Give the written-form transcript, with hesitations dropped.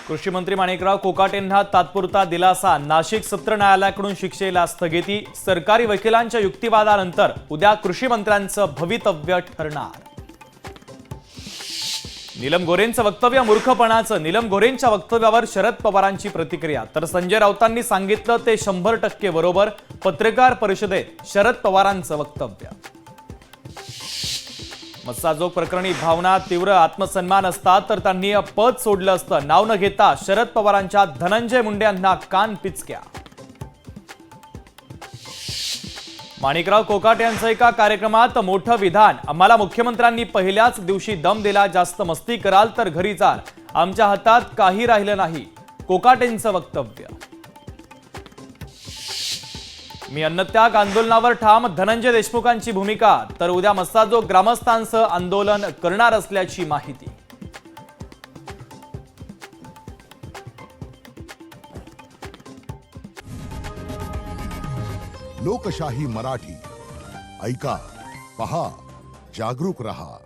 कृषी मंत्री माणिकराव कोकाटेंना तात्पुरता दिलासा। नाशिक सत्र न्यायालयाकडून शिक्षेला स्थगिती। सरकारी वकिलांच्या युक्तिवादानंतर उद्या कृषी मंत्र्यांचं भवितव्य ठरणार। नीलम गोरेंचं वक्तव्य मूर्खपणाचं। नीलम गोरेंच्या वक्तव्यावर शरद पवारांची प्रतिक्रिया। तर संजय राऊतांनी सांगितलं ते 100% बरोबर। पत्रकार परिषदेत शरद पवारांचं वक्तव्य। मस्साजोग प्रकरणी भावना तीव्र आत्मसन्मान असतात तर त्यांनी पद सोडलं असतं। नाव न घेता शरद पवारांच्या धनंजय मुंडे यांना कान पिचक्या। माणिकराव कोकाटे यांचं एका कार्यक्रमात मोठं विधान। आम्हाला मुख्यमंत्र्यांनी पहिल्याच दिवशी दम दिला। जास्त मस्ती कराल तर घरी जाल। आमच्या हातात काही राहिलं नाही। कोकाटेंचं वक्तव्य। मी अन्नत्याग आंदोलनावर ठाम। धनंजय देशमुखांची भूमिका। तर उद्या मस्साजोग ग्रामस्थांसह आंदोलन करणार असल्याची माहिती। लोकशाही मराठी ऐका, पहा, जागरूक रहा।